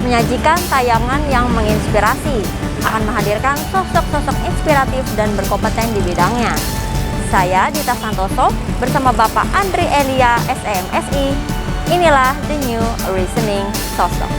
menyajikan tayangan yang menginspirasi, akan menghadirkan sosok-sosok inspiratif dan berkompeten di bidangnya. Saya Dita Santoso bersama Bapak Andri Elia SEMSI. Inilah The New Reasoning Sosok.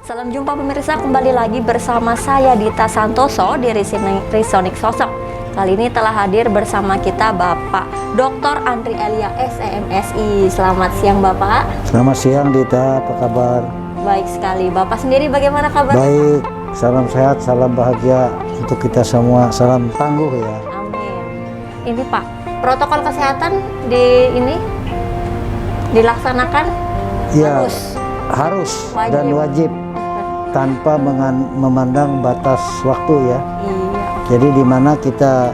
Salam jumpa pemirsa, kembali lagi bersama saya Dita Santoso di Reasoning Sosok. Kali ini telah hadir bersama kita Bapak Dr. Andri Elia SEMSI. Selamat siang Bapak. Selamat siang Dita, apa kabar? Baik sekali. Bapak sendiri bagaimana kabarnya? Baik, salam sehat, salam bahagia untuk kita semua, salam tangguh ya. Amin. Ini Pak, protokol kesehatan dilaksanakan Ya, harus Wajib. dan wajib tanpa memandang batas waktu ya. Iya. Jadi di mana kita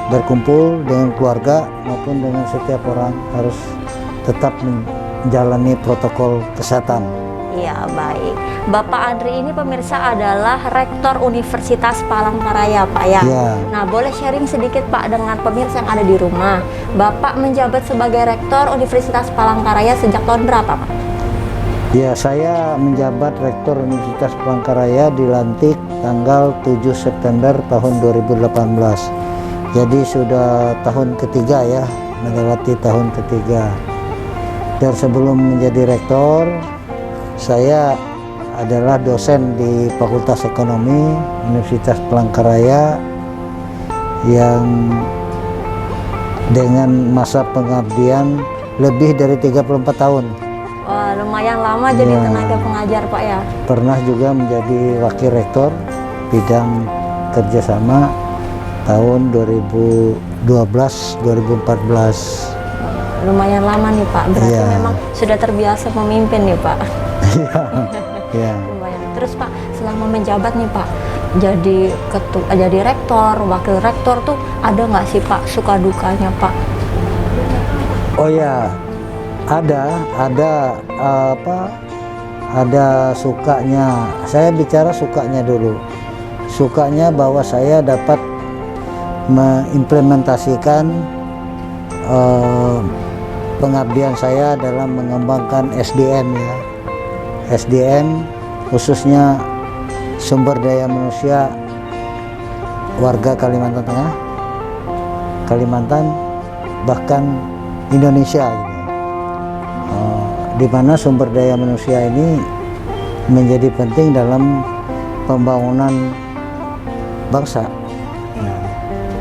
berkumpul dengan keluarga maupun dengan setiap orang harus tetap menjalani protokol kesehatan. Iya, baik. Bapak Andri ini pemirsa adalah Rektor Universitas Palangkaraya, Pak ya. Ya. Nah, boleh sharing sedikit Pak dengan pemirsa yang ada di rumah. Bapak menjabat sebagai Rektor Universitas Palangkaraya sejak tahun berapa, Pak? Ya, saya menjabat Rektor Universitas Palangkaraya dilantik tanggal 7 September tahun 2018. Jadi sudah tahun ketiga ya, melewati tahun ketiga. Dan sebelum menjadi rektor, saya adalah dosen di Fakultas Ekonomi Universitas Palangkaraya yang dengan masa pengabdian lebih dari 34 tahun. Wah, lumayan lama jadi Ya. tenaga pengajar Pak ya. Pernah juga menjadi wakil rektor bidang kerjasama tahun 2012-2014. Lumayan lama nih Pak, berarti Iya. memang sudah terbiasa memimpin nih Pak. Ya, Lumayan. Terus Pak, selama menjabat nih Pak, jadi rektor, wakil rektor tuh ada nggak sih Pak suka dukanya Pak? oh ya, ada sukanya. Saya bicara sukanya dulu. Sukanya bahwa saya dapat mengimplementasikan pengabdian saya dalam mengembangkan SDM ya. SDM khususnya sumber daya manusia warga Kalimantan Tengah, Kalimantan, bahkan Indonesia gitu. Di mana sumber daya manusia ini menjadi penting dalam pembangunan bangsa,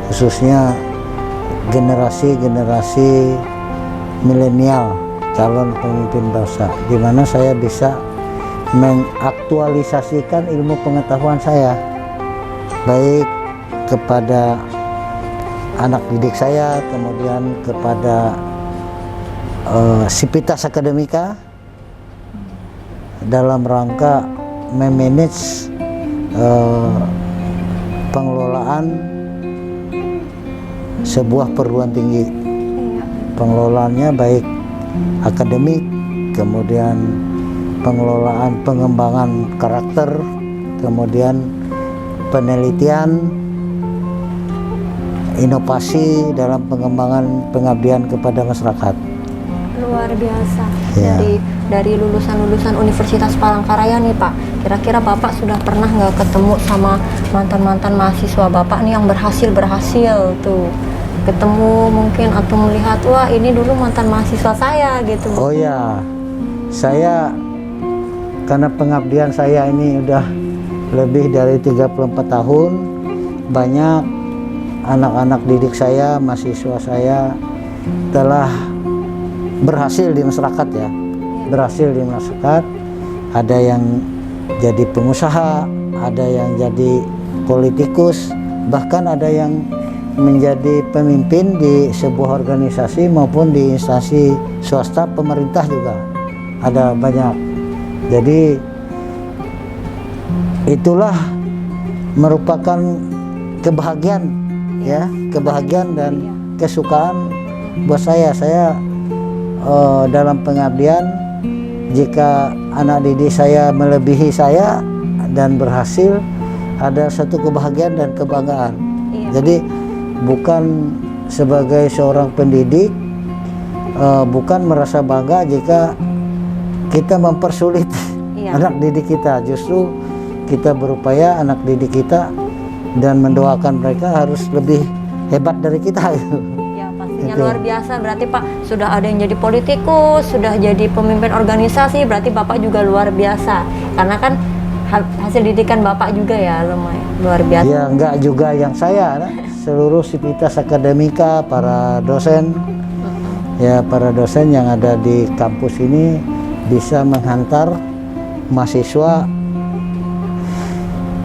khususnya generasi milenial, calon pemimpin bangsa, di mana saya bisa mengaktualisasikan ilmu pengetahuan saya baik kepada anak didik saya, kemudian kepada Sivitas Akademika dalam rangka memanage pengelolaan sebuah perguruan tinggi. Pengelolaannya baik akademik, kemudian pengelolaan pengembangan karakter, kemudian penelitian, inovasi dalam pengembangan pengabdian kepada masyarakat. Luar biasa. Ya. Dari lulusan Universitas Palangkaraya nih Pak, kira-kira Bapak sudah pernah nggak ketemu sama mantan mahasiswa Bapak nih yang berhasil tuh, ketemu mungkin atau melihat, wah ini dulu mantan mahasiswa saya gitu. Oh ya, saya karena pengabdian saya ini udah lebih dari 34 tahun, banyak anak-anak didik saya, mahasiswa saya telah berhasil di masyarakat ya, berhasil di masyarakat. Ada yang jadi pengusaha, ada yang jadi politikus, bahkan ada yang menjadi pemimpin di sebuah organisasi maupun di instansi swasta, pemerintah juga ada banyak. Jadi itulah merupakan kebahagiaan ya, kebahagiaan dan kesukaan buat saya dalam pengabdian. Jika anak didik saya melebihi saya dan berhasil, ada satu kebahagiaan dan kebanggaan. Iya. Jadi bukan sebagai seorang pendidik, bukan merasa bangga jika kita mempersulit Iya. anak didik kita. Justru kita berupaya anak didik kita dan mendoakan mereka harus lebih hebat dari kita. Ya pastinya Itu. luar biasa. Berarti Pak sudah ada yang jadi politikus, sudah jadi pemimpin organisasi, berarti Bapak juga luar biasa. Karena kan hasil didikan Bapak juga ya lumayan luar biasa. Ya enggak juga yang saya, seluruh sivitas akademika, para dosen, ya para dosen yang ada di kampus ini bisa menghantar mahasiswa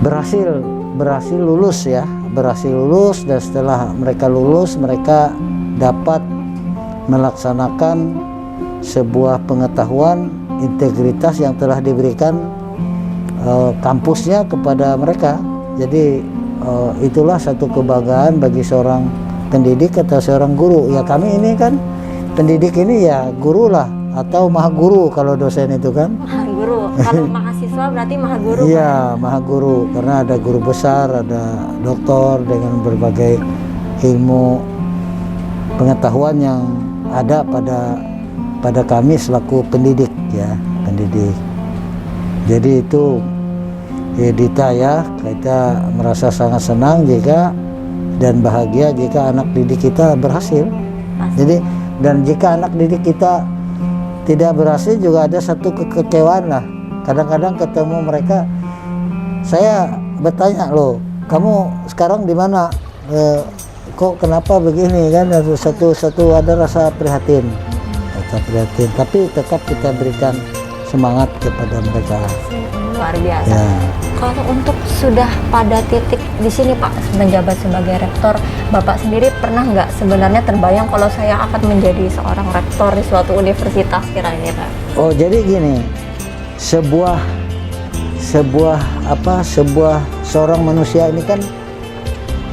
berhasil lulus ya, berhasil lulus, dan setelah mereka lulus mereka dapat melaksanakan sebuah pengetahuan integritas yang telah diberikan kampusnya kepada mereka. Jadi itulah satu kebanggaan bagi seorang pendidik atau seorang guru. Ya kami ini kan pendidik ini ya guru lah, atau maha guru kalau dosen itu kan. Maha guru. Kalau mahasiswa berarti maha guru. Iya, maha guru, karena ada guru besar, ada doktor dengan berbagai ilmu pengetahuan yang ada pada kami selaku pendidik ya, pendidik. Jadi itu ya Dita ya, kita merasa sangat senang jika dan bahagia jika anak didik kita berhasil. Jadi dan jika anak didik kita tidak berhasil juga ada satu kekecewaan lah. Kadang-kadang ketemu mereka, saya bertanya, loh kamu sekarang di mana? Kok kenapa begini kan? Satu ada rasa prihatin, tapi tetap kita berikan semangat kepada mereka. Luar biasa. Ya. Kalau untuk sudah pada titik di sini Pak menjabat sebagai rektor, Bapak sendiri pernah nggak sebenarnya terbayang kalau saya akan menjadi seorang rektor di suatu universitas kira-kira? Oh jadi gini, sebuah seorang manusia ini kan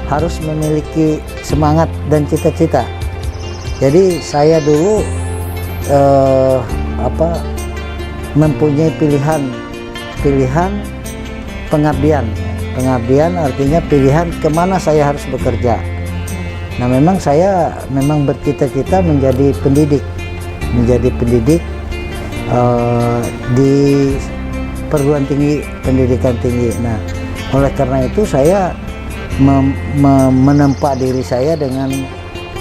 harus memiliki semangat dan cita-cita. Jadi saya dulu mempunyai pilihan pengabdian artinya pilihan kemana saya harus bekerja. Nah memang saya bercita-cita menjadi pendidik di perguruan tinggi, pendidikan tinggi. Nah oleh karena itu saya menempa diri saya dengan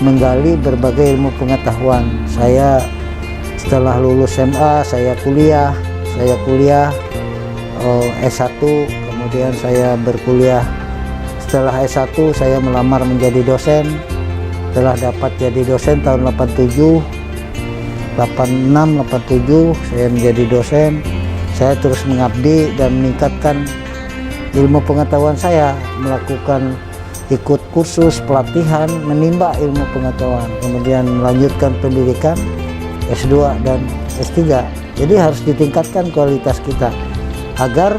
menggali berbagai ilmu pengetahuan. Saya setelah lulus SMA saya kuliah S1, kemudian saya berkuliah. Setelah S1 saya melamar menjadi dosen. Setelah dapat jadi dosen tahun 86, 87 saya menjadi dosen. Saya terus mengabdi dan meningkatkan ilmu pengetahuan saya, melakukan ikut kursus pelatihan, menimba ilmu pengetahuan, kemudian melanjutkan pendidikan S2 dan S3. Jadi harus ditingkatkan kualitas kita agar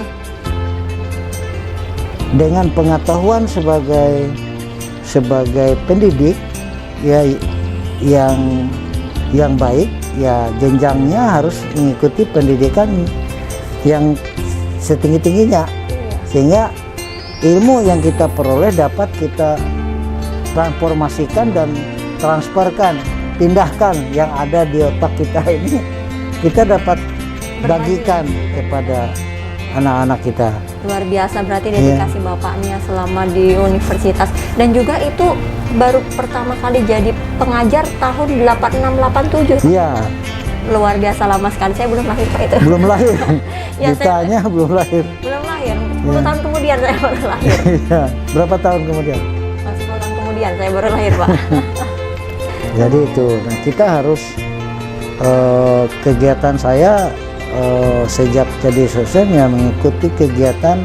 dengan pengetahuan sebagai pendidik ya yang baik ya, jenjangnya harus mengikuti pendidikan yang setinggi-tingginya, sehingga ilmu yang kita peroleh dapat kita transformasikan dan transferkan, pindahkan yang ada di otak kita ini, kita dapat bagikan kepada anak-anak kita. Luar biasa berarti dedikasi Bapaknya selama di universitas, dan juga itu baru pertama kali jadi pengajar tahun 86-87. Iya. Luar biasa lama sekali, saya belum lahir Pak itu. Belum lahir. Ya, Ditanya belum lahir. Belum lahir. 10 tahun kemudian saya baru lahir. Iya. Berapa tahun kemudian? 10 tahun kemudian saya baru lahir Pak. Jadi itu, nah kita harus kegiatan saya sejak jadi dosen ya mengikuti kegiatan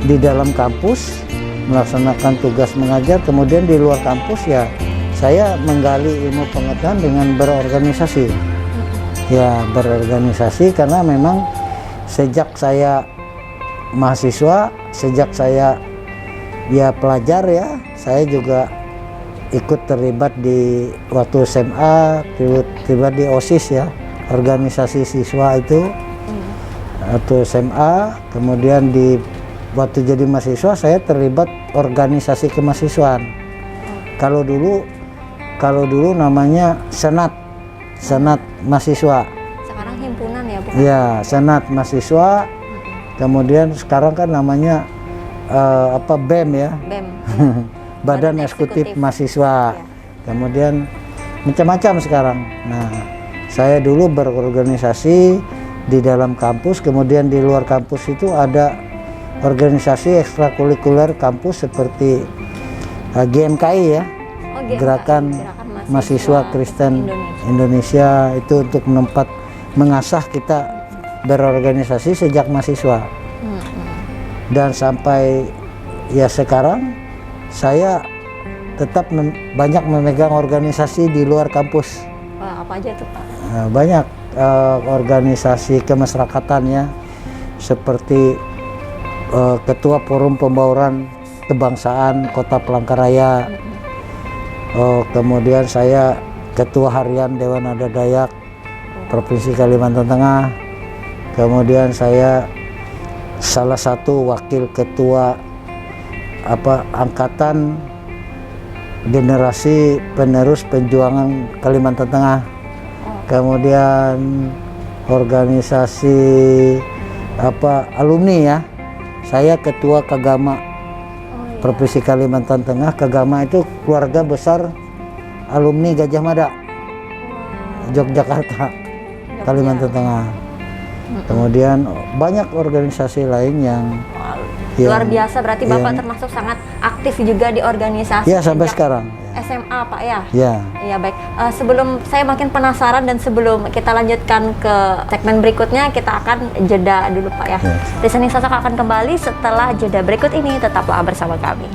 di dalam kampus, melaksanakan tugas mengajar, kemudian di luar kampus ya saya menggali ilmu pengetahuan dengan berorganisasi. Ya berorganisasi karena memang sejak saya mahasiswa, sejak saya ya pelajar ya, saya juga ikut terlibat di waktu SMA, terlibat di OSIS ya, organisasi siswa itu. atau SMA. Kemudian waktu jadi mahasiswa saya terlibat organisasi kemahasiswaan. Kalau dulu namanya senat mahasiswa. Sekarang himpunan ya, bukan? Ya, senat mahasiswa. Kemudian sekarang kan namanya BEM ya. BEM. Badan Eksekutif Mahasiswa. Ya. Kemudian macam-macam sekarang. Nah, saya dulu berorganisasi di dalam kampus, kemudian di luar kampus itu ada organisasi ekstrakurikuler kampus seperti GMKI ya. Oh, GMKI, Gerakan Mahasiswa Kristen Indonesia, itu untuk mengasah kita berorganisasi sejak mahasiswa. Dan sampai ya sekarang saya tetap banyak memegang organisasi di luar kampus. Wah, apa aja tuh, Pak? Banyak organisasi kemasyarakatan ya, seperti Ketua Forum Pembauran Kebangsaan Kota Palangkaraya. Kemudian saya Ketua Harian Dewan Adat Dayak Provinsi Kalimantan Tengah. Kemudian saya salah satu wakil ketua angkatan generasi penerus perjuangan Kalimantan Tengah. Kemudian organisasi alumni ya. Saya ketua Kagama Provinsi Kalimantan Tengah. Kagama itu keluarga besar alumni Gajah Mada, Yogyakarta, Kalimantan Tengah. Kemudian banyak organisasi lain yang luar biasa, berarti Bapak termasuk sangat aktif juga di organisasi. Ya, sampai sekarang. SMA, Pak ya? Ya. Iya, baik. Sebelum saya makin penasaran dan sebelum kita lanjutkan ke segmen berikutnya, kita akan jeda dulu, Pak ya. Listening Sasak akan kembali setelah jeda berikut ini. Tetaplah bersama kami.